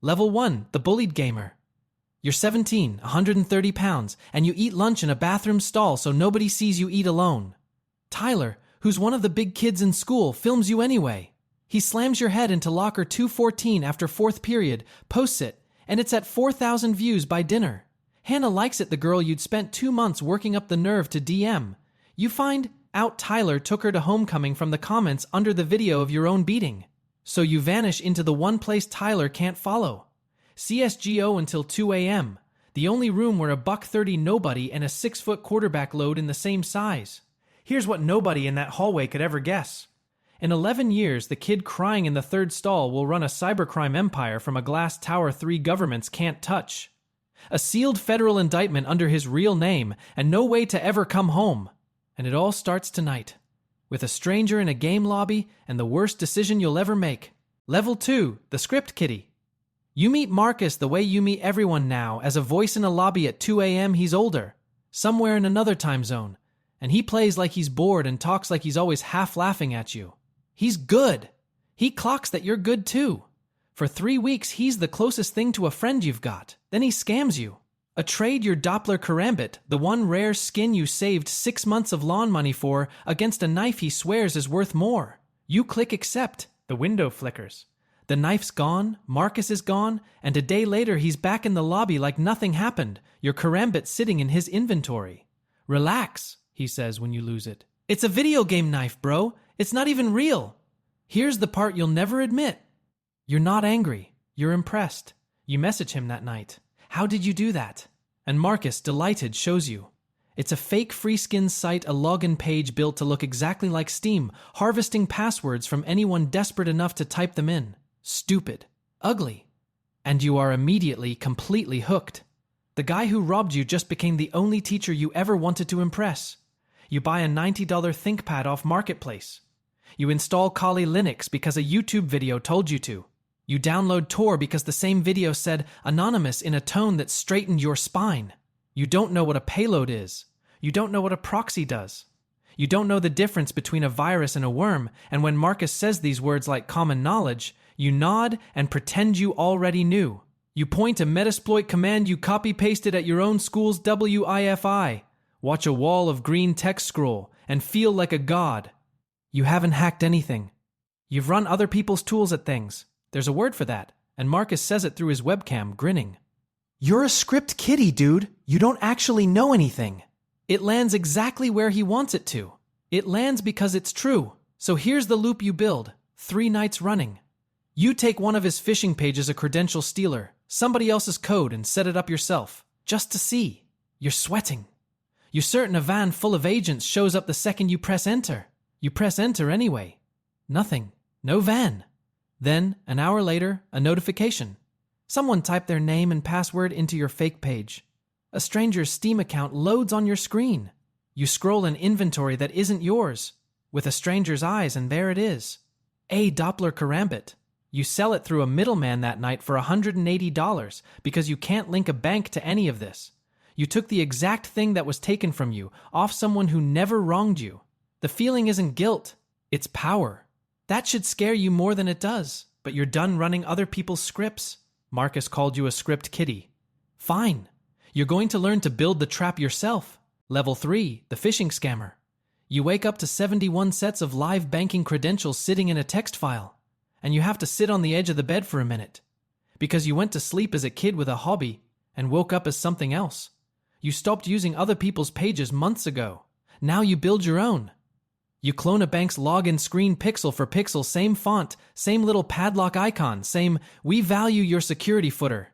Level 1, the bullied gamer. You're 17, 130 pounds, and you eat lunch in a bathroom stall so nobody sees you eat alone. Tyler, who's one of the big kids in school, films you anyway. He slams your head into locker 214 after fourth period, posts it, and it's at 4,000 views by dinner. Hannah likes it, the girl you'd spent 2 months working up the nerve to DM. You find out Tyler took her to homecoming from the comments under the video of your own beating. So you vanish into the one place Tyler can't follow. CSGO until 2 a.m., the only room where a $130 nobody and a 6-foot quarterback load in the same size. Here's what nobody in that hallway could ever guess. In 11 years, the kid crying in the third stall will run a cybercrime empire from a glass tower 3 governments can't touch. A sealed federal indictment under his real name and no way to ever come home. And it all starts tonight, with a stranger in a game lobby and the worst decision you'll ever make. Level 2, the script kitty. You meet Marcus the way you meet everyone now, as a voice in a lobby at 2 a.m. He's older, somewhere in another time zone, and he plays like he's bored and talks like he's always half laughing at you. He's good. He clocks that you're good too. For 3 weeks, he's the closest thing to a friend you've got. Then he scams you. A trade your Doppler karambit, the one rare skin you saved 6 months of lawn money for, against a knife he swears is worth more. You click accept. The window flickers. The knife's gone, Marcus is gone, and a day later he's back in the lobby like nothing happened, your karambit sitting in his inventory. Relax, he says when you lose it. It's a video game knife, bro. It's not even real. Here's the part you'll never admit. You're not angry. You're impressed. You message him that night. How did you do that? And Marcus, delighted, shows you. It's a fake FreeSkin site, a login page built to look exactly like Steam, harvesting passwords from anyone desperate enough to type them in. Stupid. Ugly. And you are immediately completely hooked. The guy who robbed you just became the only teacher you ever wanted to impress. You buy a $90 ThinkPad off Marketplace. You install Kali Linux because a YouTube video told you to. You download Tor because the same video said anonymous in a tone that straightened your spine. You don't know what a payload is. You don't know what a proxy does. You don't know the difference between a virus and a worm, and when Marcus says these words like common knowledge, you nod and pretend you already knew. You point a Metasploit command you copy-pasted at your own school's WIFI, watch a wall of green text scroll, and feel like a god. You haven't hacked anything. You've run other people's tools at things. There's a word for that, and Marcus says it through his webcam, grinning. You're a script kitty, dude. You don't actually know anything. It lands exactly where he wants it to. It lands because it's true. So here's the loop you build, 3 nights running. You take one of his phishing pages, a credential stealer, somebody else's code, and set it up yourself, just to see. You're sweating. You're certain a van full of agents shows up the second you press enter. You press enter anyway. Nothing. No van. Then, an hour later, a notification. Someone typed their name and password into your fake page. A stranger's Steam account loads on your screen. You scroll an inventory that isn't yours, with a stranger's eyes, and there it is. A Doppler karambit. You sell it through a middleman that night for $180 because you can't link a bank to any of this. You took the exact thing that was taken from you, off someone who never wronged you. The feeling isn't guilt, it's power. That should scare you more than it does, but you're done running other people's scripts. Marcus called you a script kitty. Fine. You're going to learn to build the trap yourself. Level 3, the phishing scammer. You wake up to 71 sets of live banking credentials sitting in a text file, and you have to sit on the edge of the bed for a minute, because you went to sleep as a kid with a hobby and woke up as something else. You stopped using other people's pages months ago. Now you build your own. You clone a bank's login screen pixel for pixel, same font, same little padlock icon, same "we value your security" footer.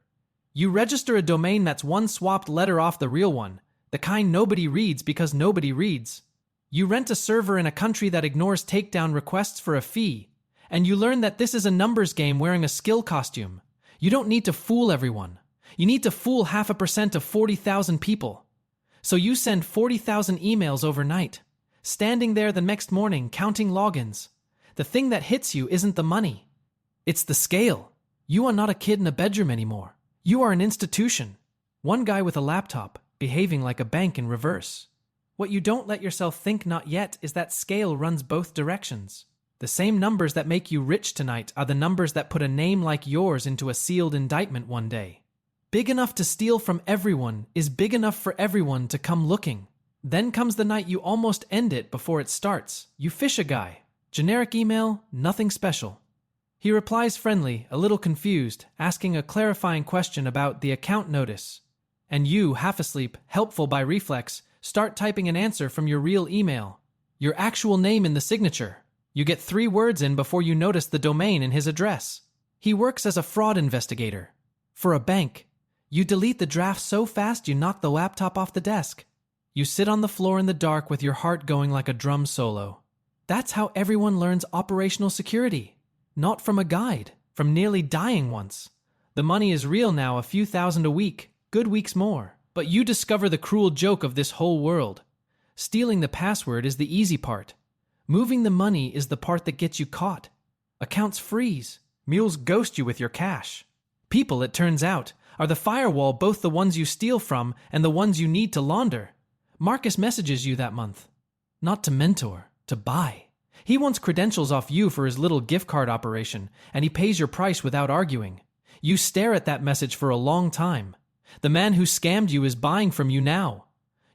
You register a domain that's one swapped letter off the real one, the kind nobody reads because nobody reads. You rent a server in a country that ignores takedown requests for a fee, and you learn that this is a numbers game wearing a skill costume. You don't need to fool everyone. You need to fool 0.5% of 40,000 people. So you send 40,000 emails overnight, standing there the next morning counting logins. The thing that hits you isn't the money. It's the scale. You are not a kid in a bedroom anymore. You are an institution. One guy with a laptop, behaving like a bank in reverse. What you don't let yourself think not yet is that scale runs both directions. The same numbers that make you rich tonight are the numbers that put a name like yours into a sealed indictment one day. Big enough to steal from everyone is big enough for everyone to come looking. Then comes the night you almost end it before it starts. You fish a guy. Generic email, nothing special. He replies friendly, a little confused, asking a clarifying question about the account notice. And you, half asleep, helpful by reflex, start typing an answer from your real email. Your actual name in the signature. You get 3 words in before you notice the domain in his address. He works as a fraud investigator. For a bank. You delete the draft so fast you knock the laptop off the desk. You sit on the floor in the dark with your heart going like a drum solo. That's how everyone learns operational security. Not from a guide, from nearly dying once. The money is real now, a few thousand a week, good weeks more. But you discover the cruel joke of this whole world. Stealing the password is the easy part. Moving the money is the part that gets you caught. Accounts freeze. Mules ghost you with your cash. People, it turns out, are the firewall, both the ones you steal from and the ones you need to launder. Marcus messages you that month. Not to mentor, to buy. He wants credentials off you for his little gift card operation, and he pays your price without arguing. You stare at that message for a long time. The man who scammed you is buying from you now.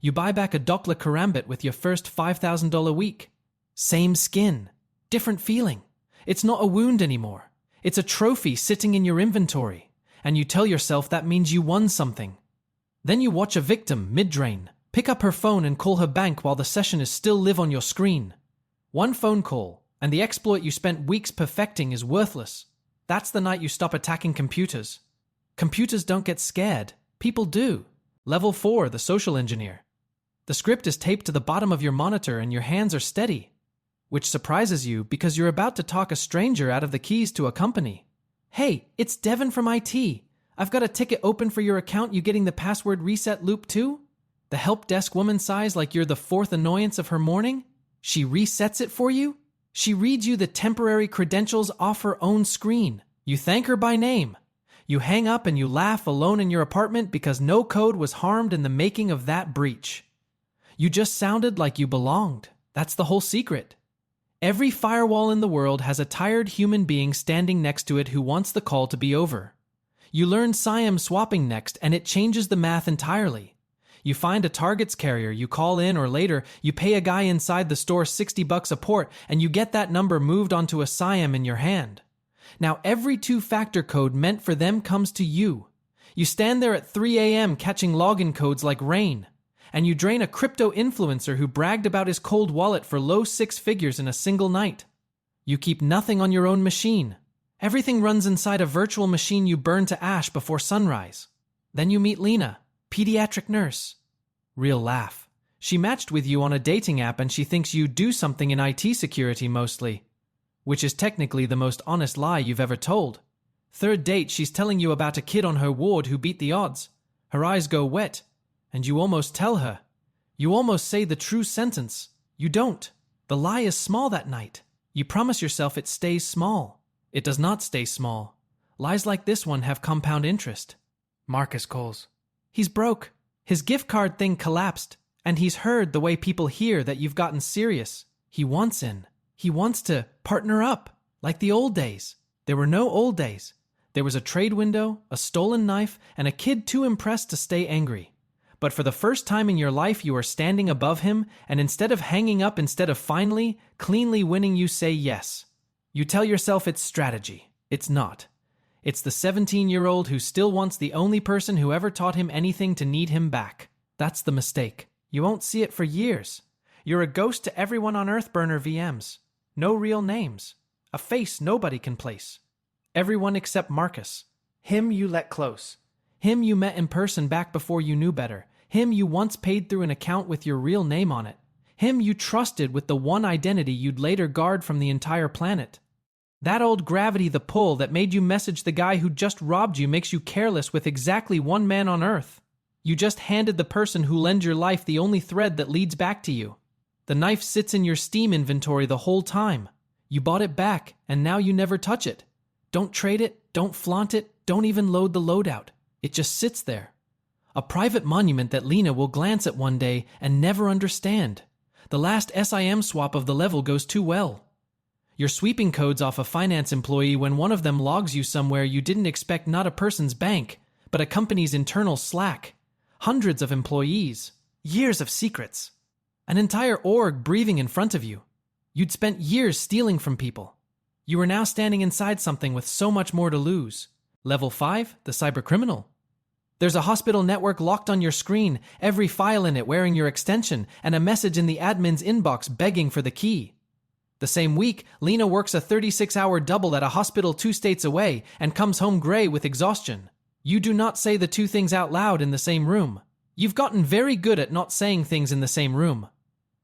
You buy back a Dokla Karambit with your first $5,000 week. Same skin. Different feeling. It's not a wound anymore. It's a trophy sitting in your inventory. And you tell yourself that means you won something. Then you watch a victim, mid-drain, pick up her phone and call her bank while the session is still live on your screen. One phone call, and the exploit you spent weeks perfecting is worthless. That's the night you stop attacking computers. Computers don't get scared. People do. Level 4, the social engineer. The script is taped to the bottom of your monitor and your hands are steady. Which surprises you because you're about to talk a stranger out of the keys to a company. Hey, it's Devin from IT. I've got a ticket open for your account. You getting the password reset loop too? The help desk woman sighs like you're the 4th annoyance of her morning. She resets it for you. She reads you the temporary credentials off her own screen. You thank her by name. You hang up and you laugh alone in your apartment because no code was harmed in the making of that breach. You just sounded like you belonged. That's the whole secret. Every firewall in the world has a tired human being standing next to it who wants the call to be over. You learn SIAM swapping next, and it changes the math entirely. You find a targets carrier, you call in, or later, you pay a guy inside the store $60 a port, and you get that number moved onto a SIAM in your hand. Now every 2-factor code meant for them comes to you. You stand there at 3 a.m. catching login codes like rain. And you drain a crypto influencer who bragged about his cold wallet for low 6 figures in a single night. You keep nothing on your own machine. Everything runs inside a virtual machine you burn to ash before sunrise. Then you meet Lena, pediatric nurse. Real laugh. She matched with you on a dating app and she thinks you do something in IT security mostly, which is technically the most honest lie you've ever told. 3rd date, she's telling you about a kid on her ward who beat the odds. Her eyes go wet. And you almost tell her. You almost say the true sentence. You don't. The lie is small that night. You promise yourself it stays small. It does not stay small. Lies like this one have compound interest. Marcus calls. He's broke. His gift card thing collapsed, and he's heard the way people hear that you've gotten serious. He wants in. He wants to partner up, like the old days. There were no old days. There was a trade window, a stolen knife, and a kid too impressed to stay angry. But for the first time in your life, you are standing above him, and instead of hanging up, instead of finally, cleanly winning, you say yes. You tell yourself it's strategy. It's not. It's the 17-year-old who still wants the only person who ever taught him anything to need him back. That's the mistake. You won't see it for years. You're a ghost to everyone on Earthburner VMs. No real names. A face nobody can place. Everyone except Marcus. Him you let close. Him you met in person back before you knew better. Him you once paid through an account with your real name on it. Him you trusted with the one identity you'd later guard from the entire planet. That old gravity the pull that made you message the guy who just robbed you makes you careless with exactly one man on Earth. You just handed the person who lends your life the only thread that leads back to you. The knife sits in your Steam inventory the whole time. You bought it back, and now you never touch it. Don't trade it, don't flaunt it, don't even load the loadout. It just sits there. A private monument that Lena will glance at one day and never understand. The last SIM swap of the level goes too well. You're sweeping codes off a finance employee when one of them logs you somewhere you didn't expect, not a person's bank, but a company's internal Slack. Hundreds of employees. Years of secrets. An entire org breathing in front of you. You'd spent years stealing from people. You were now standing inside something with so much more to lose. Level 5, the cybercriminal. There's a hospital network locked on your screen, every file in it wearing your extension, and a message in the admin's inbox begging for the key. The same week, Lena works a 36-hour double at a hospital 2 states away and comes home gray with exhaustion. You do not say the two things out loud in the same room. You've gotten very good at not saying things in the same room.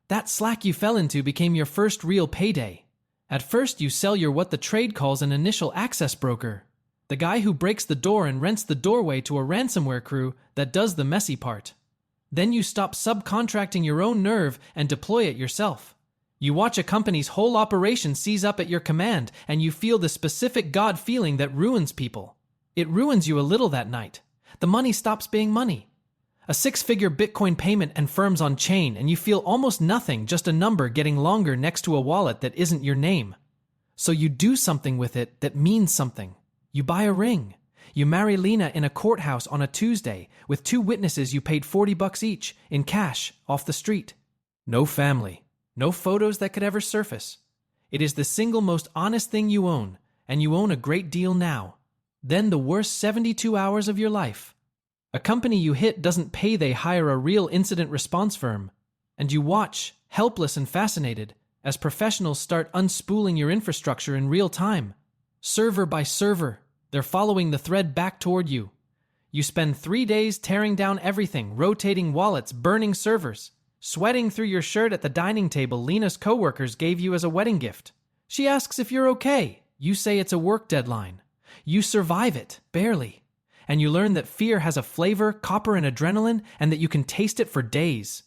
That Slack you fell into became your first real payday. At first, you sell your what the trade calls an initial access broker. The guy who breaks the door and rents the doorway to a ransomware crew that does the messy part. Then you stop subcontracting your own nerve and deploy it yourself. You watch a company's whole operation seize up at your command, and you feel the specific God feeling that ruins people. It ruins you a little that night. The money stops being money. A 6-figure Bitcoin payment and firms on chain, and you feel almost nothing, just a number getting longer next to a wallet that isn't your name. So you do something with it that means something. You buy a ring. You marry Lena in a courthouse on a Tuesday with 2 witnesses you paid $40 each in cash off the street. No family. No photos that could ever surface. It is the single most honest thing you own, and you own a great deal now. Then the worst 72 hours of your life. A company you hit doesn't pay, they hire a real incident response firm. And you watch, helpless and fascinated, as professionals start unspooling your infrastructure in real time. Server by server, they're following the thread back toward you. You spend 3 days tearing down everything, rotating wallets, burning servers, sweating through your shirt at the dining table Lena's coworkers gave you as a wedding gift. She asks if you're okay. You say it's a work deadline. You survive it, barely. And you learn that fear has a flavor, copper and adrenaline, and that you can taste it for days.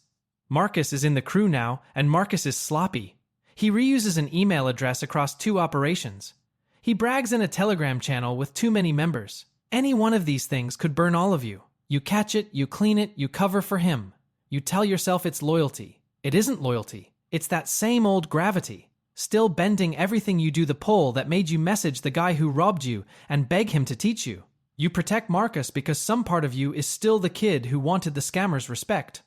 Marcus is in the crew now, and Marcus is sloppy. He reuses an email address across 2 operations. He brags in a Telegram channel with too many members. Any one of these things could burn all of you. You catch it, you clean it, you cover for him. You tell yourself it's loyalty. It isn't loyalty. It's that same old gravity. Still bending everything you do the pull that made you message the guy who robbed you and beg him to teach you. You protect Marcus because some part of you is still the kid who wanted the scammer's respect.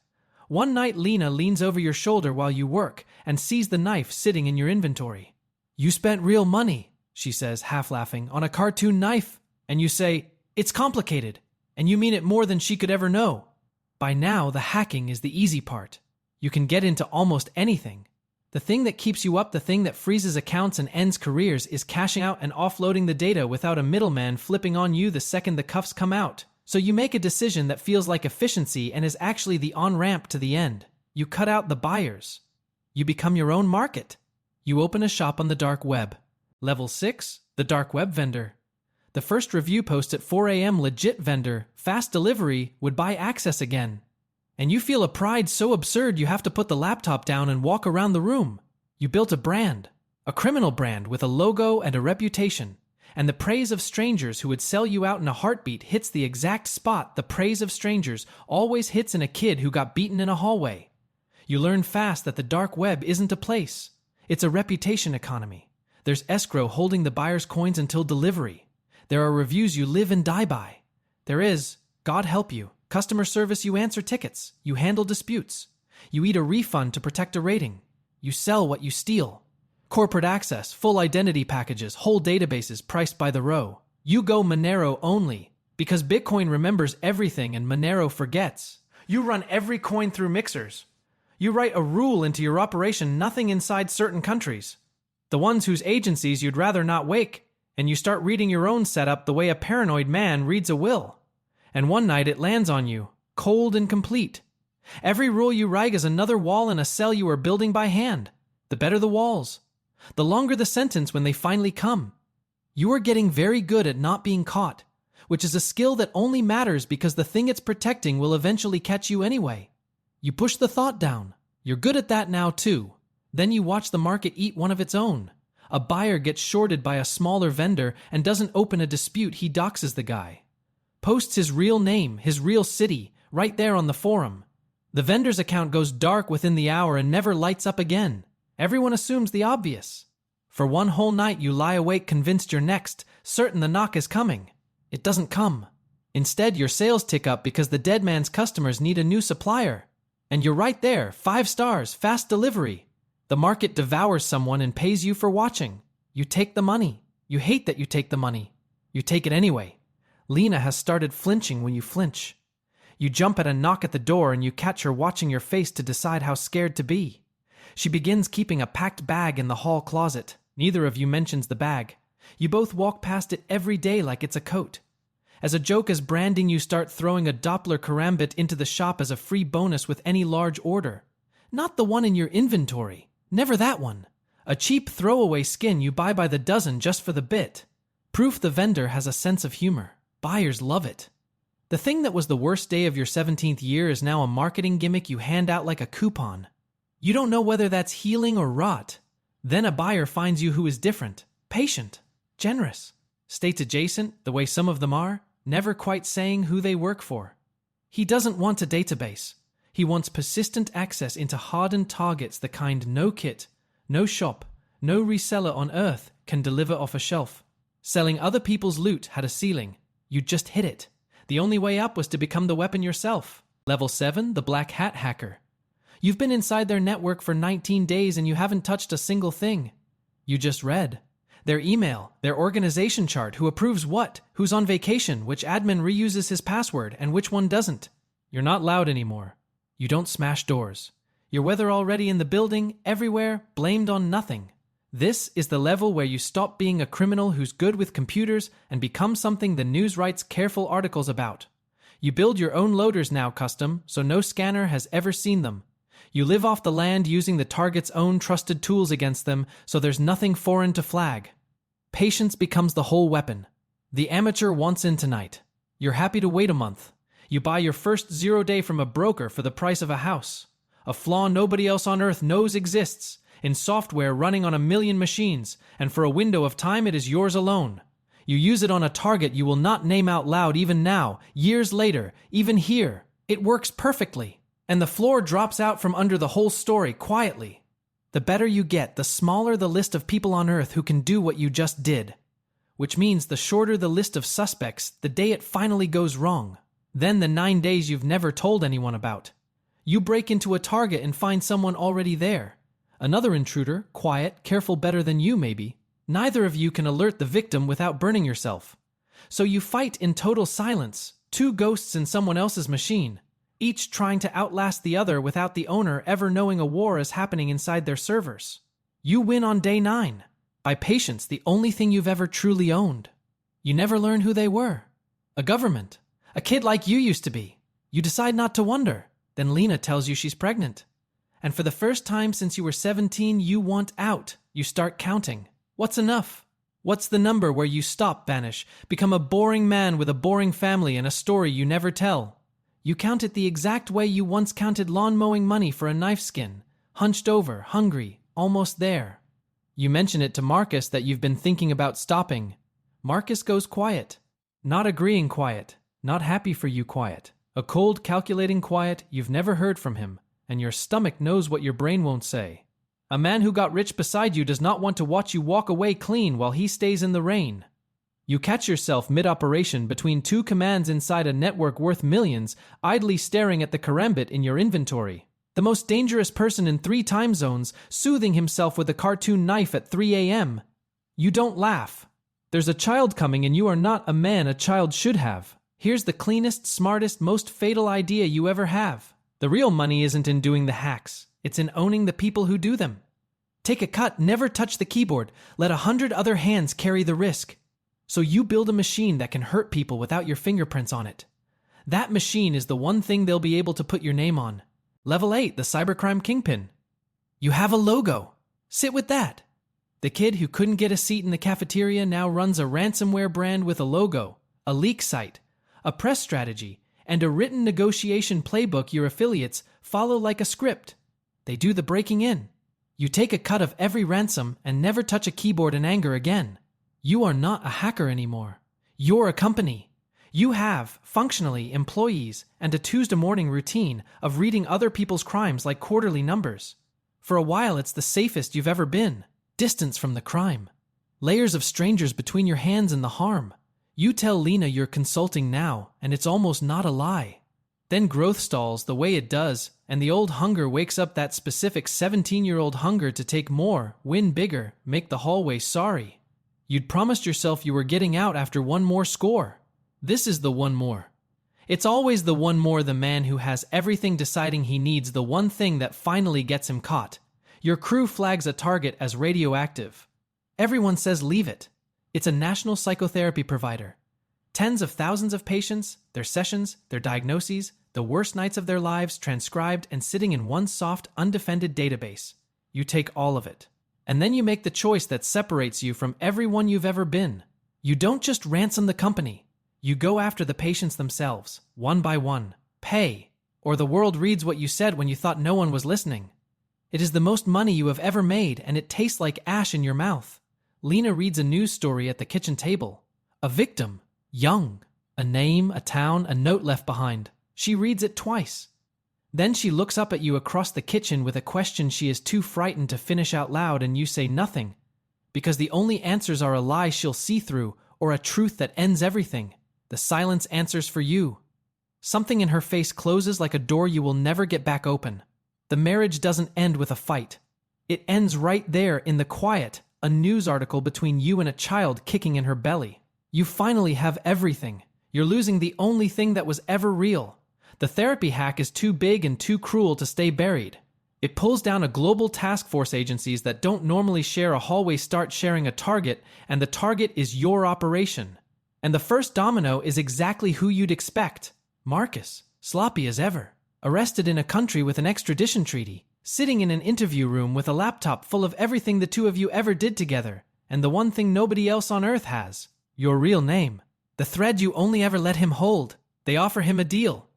One night Lena leans over your shoulder while you work and sees the knife sitting in your inventory. You spent real money, she says, half laughing, on a cartoon knife. And you say, it's complicated. And you mean it more than she could ever know. By now, the hacking is the easy part. You can get into almost anything. The thing that keeps you up, the thing that freezes accounts and ends careers, is cashing out and offloading the data without a middleman flipping on you the second the cuffs come out. So you make a decision that feels like efficiency and is actually the on-ramp to the end. You cut out the buyers. You become your own market. You open a shop on the dark web. Level 6, the dark web vendor. The first review post at 4 a.m. legit vendor, fast delivery, would buy access again. And you feel a pride so absurd you have to put the laptop down and walk around the room. You built a brand, a criminal brand with a logo and a reputation. And the praise of strangers who would sell you out in a heartbeat hits the exact spot the praise of strangers always hits in a kid who got beaten in a hallway. You learn fast that the dark web isn't a place. It's a reputation economy. There's escrow holding the buyer's coins until delivery. There are reviews you live and die by. There is, God help you, customer service. You answer tickets. You handle disputes. You eat a refund to protect a rating. You sell what you steal. Corporate access, full identity packages, whole databases priced by the row. You go Monero only, because Bitcoin remembers everything and Monero forgets. You run every coin through mixers. You write a rule into your operation, nothing inside certain countries. The ones whose agencies you'd rather not wake, and you start reading your own setup the way a paranoid man reads a will. And one night it lands on you, cold and complete. Every rule you write is another wall in a cell you are building by hand. The better the walls, the longer the sentence when they finally come. You are getting very good at not being caught, which is a skill that only matters because the thing it's protecting will eventually catch you anyway. You push the thought down. You're good at that now too. Then you watch the market eat one of its own. A buyer gets shorted by a smaller vendor and doesn't open a dispute. He doxes the guy. Posts his real name, his real city, right there on the forum. The vendor's account goes dark within the hour and never lights up again. Everyone assumes the obvious. For one whole night you lie awake convinced you're next, certain the knock is coming. It doesn't come. Instead, your sales tick up because the dead man's customers need a new supplier. And you're right there, 5 stars, fast delivery. The market devours someone and pays you for watching. You take the money. You hate that you take the money. You take it anyway. Lena has started flinching when you flinch. You jump at a knock at the door and you catch her watching your face to decide how scared to be. She begins keeping a packed bag in the hall closet. Neither of you mentions the bag. You both walk past it every day like it's a coat. As a joke as branding, you start throwing a Doppler karambit into the shop as a free bonus with any large order. Not the one in your inventory. Never that one. A cheap throwaway skin you buy by the dozen just for the bit. Proof the vendor has a sense of humor. Buyers love it. The thing that was the worst day of your 17th year is now a marketing gimmick you hand out like a coupon. You don't know whether that's healing or rot. Then a buyer finds you who is different, patient, generous, states adjacent, the way some of them are, never quite saying who they work for. He doesn't want a database. He wants persistent access into hardened targets, the kind no kit, no shop, no reseller on earth can deliver off a shelf. Selling other people's loot had a ceiling. You just hit it. The only way up was to become the weapon yourself. Level 7, the black hat hacker. You've been inside their network for 19 days and you haven't touched a single thing. You just read their email, their organization chart, who approves what, who's on vacation, which admin reuses his password, and which one doesn't. You're not loud anymore. You don't smash doors. You're whether already in the building, everywhere, blamed on nothing. This is the level where you stop being a criminal who's good with computers and become something the news writes careful articles about. You build your own loaders now custom, so no scanner has ever seen them. You live off the land using the target's own trusted tools against them, so there's nothing foreign to flag. Patience becomes the whole weapon. The amateur wants in tonight. You're happy to wait a month. You buy your first 0 day from a broker for the price of a house. A flaw nobody else on earth knows exists, in software running on 1 million machines, and for a window of time it is yours alone. You use it on a target you will not name out loud even now, years later, even here. It works perfectly. And the floor drops out from under the whole story quietly. The better you get, the smaller the list of people on earth who can do what you just did. Which means the shorter the list of suspects the day it finally goes wrong. Then the 9 days you've never told anyone about. You break into a target and find someone already there. Another intruder, quiet, careful better than you maybe. Neither of you can alert the victim without burning yourself. So you fight in total silence, 2 ghosts in someone else's machine. Each trying to outlast the other without the owner ever knowing a war is happening inside their servers. You win on day 9. By patience, the only thing you've ever truly owned. You never learn who they were. A government. A kid like you used to be. You decide not to wonder. Then Lena tells you she's pregnant. And for the first time since you were 17, you want out. You start counting. What's enough? What's the number where you stop, vanish, become a boring man with a boring family and a story you never tell? You count it the exact way you once counted lawn mowing money for a knife skin, hunched over, hungry, almost there. You mention it to Marcus that you've been thinking about stopping. Marcus goes quiet. Not agreeing quiet, not happy for you quiet. A cold, calculating quiet you've never heard from him, and your stomach knows what your brain won't say. A man who got rich beside you does not want to watch you walk away clean while he stays in the rain. You catch yourself mid-operation between 2 commands inside a network worth millions, idly staring at the karambit in your inventory. The most dangerous person in 3 time zones, soothing himself with a cartoon knife at 3 a.m. You don't laugh. There's a child coming and you are not a man a child should have. Here's the cleanest, smartest, most fatal idea you ever have. The real money isn't in doing the hacks. It's in owning the people who do them. Take a cut, never touch the keyboard. Let 100 other hands carry the risk. So you build a machine that can hurt people without your fingerprints on it. That machine is the one thing they'll be able to put your name on. Level 8, the cybercrime kingpin. You have a logo. Sit with that. The kid who couldn't get a seat in the cafeteria now runs a ransomware brand with a logo, a leak site, a press strategy, and a written negotiation playbook your affiliates follow like a script. They do the breaking in. You take a cut of every ransom and never touch a keyboard in anger again. You are not a hacker anymore. You're a company. You have, functionally, employees and a Tuesday morning routine of reading other people's crimes like quarterly numbers. For a while, it's the safest you've ever been. Distance from the crime. Layers of strangers between your hands and the harm. You tell Lena you're consulting now, and it's almost not a lie. Then growth stalls the way it does, and the old hunger wakes up, that specific 17-year-old hunger to take more, win bigger, make the hallway sorry. You'd promised yourself you were getting out after one more score. This is the one more. It's always the one more, the man who has everything deciding he needs the one thing that finally gets him caught. Your crew flags a target as radioactive. Everyone says leave it. It's a national psychotherapy provider. Tens of thousands of patients, their sessions, their diagnoses, the worst nights of their lives transcribed and sitting in one soft, undefended database. You take all of it. And then you make the choice that separates you from everyone you've ever been. You don't just ransom the company. You go after the patients themselves, one by one. Pay, or the world reads what you said when you thought no one was listening. It is the most money you have ever made, and it tastes like ash in your mouth. Lena reads a news story at the kitchen table. A victim, young, a name, a town, a note left behind. She reads it twice. Then she looks up at you across the kitchen with a question she is too frightened to finish out loud, and you say nothing, because the only answers are a lie she'll see through or a truth that ends everything. The silence answers for you. Something in her face closes like a door you will never get back open. The marriage doesn't end with a fight. It ends right there in the quiet, a news article between you and a child kicking in her belly. You finally have everything. You're losing the only thing that was ever real. The therapy hack is too big and too cruel to stay buried. It pulls down a global task force. Agencies that don't normally share a hallway start sharing a target, and the target is your operation. And the first domino is exactly who you'd expect. Marcus, sloppy as ever, arrested in a country with an extradition treaty, sitting in an interview room with a laptop full of everything the two of you ever did together, and the one thing nobody else on earth has, your real name. The thread you only ever let him hold. They offer him a deal.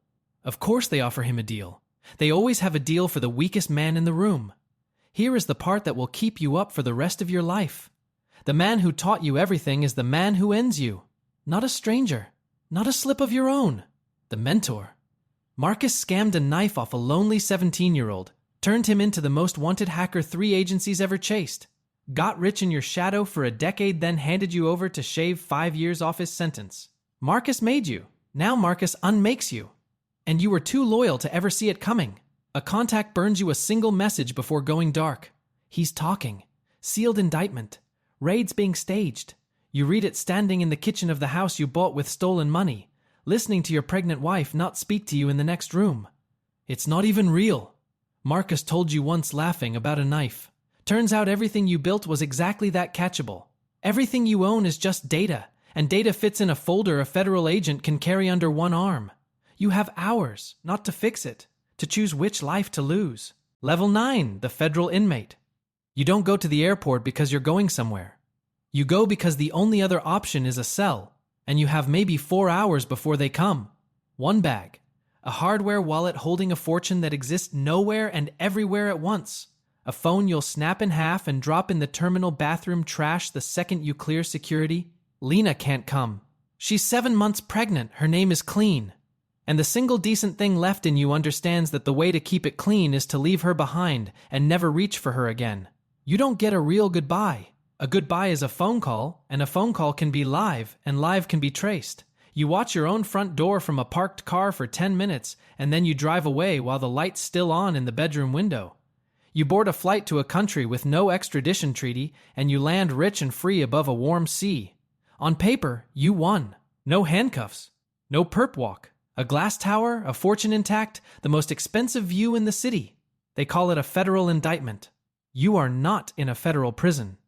Of course they offer him a deal. They always have a deal for the weakest man in the room. Here is the part that will keep you up for the rest of your life. The man who taught you everything is the man who ends you. Not a stranger. Not a slip of your own. The mentor. Marcus scammed a knife off a lonely 17-year-old, turned him into the most wanted hacker 3 agencies ever chased, got rich in your shadow for a decade, then handed you over to shave 5 years off his sentence. Marcus made you. Now Marcus unmakes you. And you were too loyal to ever see it coming. A contact burns you a single message before going dark. He's talking. Sealed indictment. Raids being staged. You read it standing in the kitchen of the house you bought with stolen money, listening to your pregnant wife not speak to you in the next room. It's not even real. Marcus told you once, laughing, about a knife. Turns out everything you built was exactly that, catchable. Everything you own is just data, and data fits in a folder a federal agent can carry under one arm. You have hours, not to fix it, to choose which life to lose. Level 9, the federal inmate. You don't go to the airport because you're going somewhere. You go because the only other option is a cell, and you have maybe 4 hours before they come. One bag. A hardware wallet holding a fortune that exists nowhere and everywhere at once. A phone you'll snap in half and drop in the terminal bathroom trash the second you clear security. Lena can't come. She's 7 months pregnant. Her name is Clean. And the single decent thing left in you understands that the way to keep it clean is to leave her behind and never reach for her again. You don't get a real goodbye. A goodbye is a phone call, and a phone call can be live, and live can be traced. You watch your own front door from a parked car for 10 minutes, and then you drive away while the light's still on in the bedroom window. You board a flight to a country with no extradition treaty, and you land rich and free above a warm sea. On paper, you won. No handcuffs. No perp walk. A glass tower, a fortune intact, the most expensive view in the city. They call it a federal indictment. You are not in a federal prison.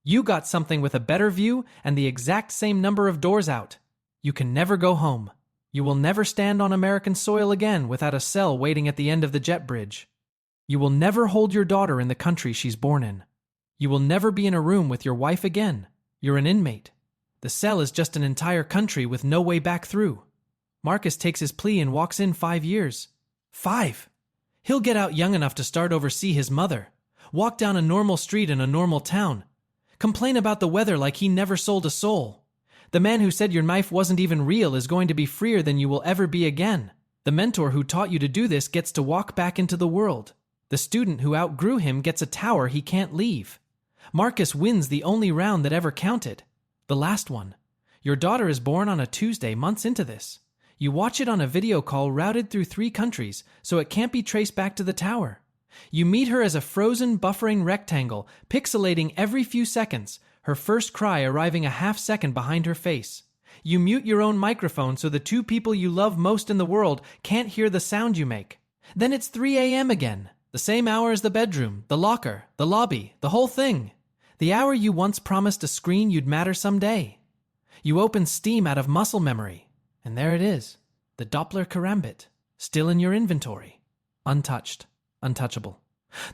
You got something with a better view and the exact same number of doors out. You can never go home. You will never stand on American soil again without a cell waiting at the end of the jet bridge. You will never hold your daughter in the country she's born in. You will never be in a room with your wife again. You're an inmate. The cell is just an entire country with no way back through. Marcus takes his plea and walks in 5 years. 5! He'll get out young enough to start over, see his mother, walk down a normal street in a normal town, complain about the weather like he never sold a soul. The man who said your knife wasn't even real is going to be freer than you will ever be again. The mentor who taught you to do this gets to walk back into the world. The student who outgrew him gets a tower he can't leave. Marcus wins the only round that ever counted. The last one. Your daughter is born on a Tuesday months into this. You watch it on a video call routed through 3 countries, so it can't be traced back to the tower. You meet her as a frozen, buffering rectangle, pixelating every few seconds, her first cry arriving a half second behind her face. You mute your own microphone so the 2 people you love most in the world can't hear the sound you make. Then it's 3 a.m. again. The same hour as the bedroom, the locker, the lobby, the whole thing. The hour you once promised a screen you'd matter someday. You open Steam out of muscle memory, and there it is, the Doppler karambit, still in your inventory. Untouched, untouchable.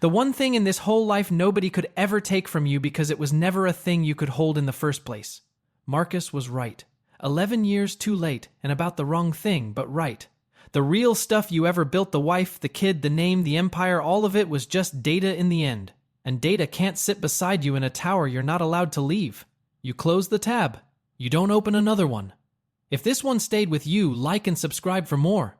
The one thing in this whole life nobody could ever take from you because it was never a thing you could hold in the first place. Marcus was right. 11 years too late, and about the wrong thing, but right. The real stuff you ever built, the wife, the kid, the name, the empire, all of it was just data in the end. And data can't sit beside you in a tower you're not allowed to leave. You close the tab. You don't open another one. If this one stayed with you, like and subscribe for more.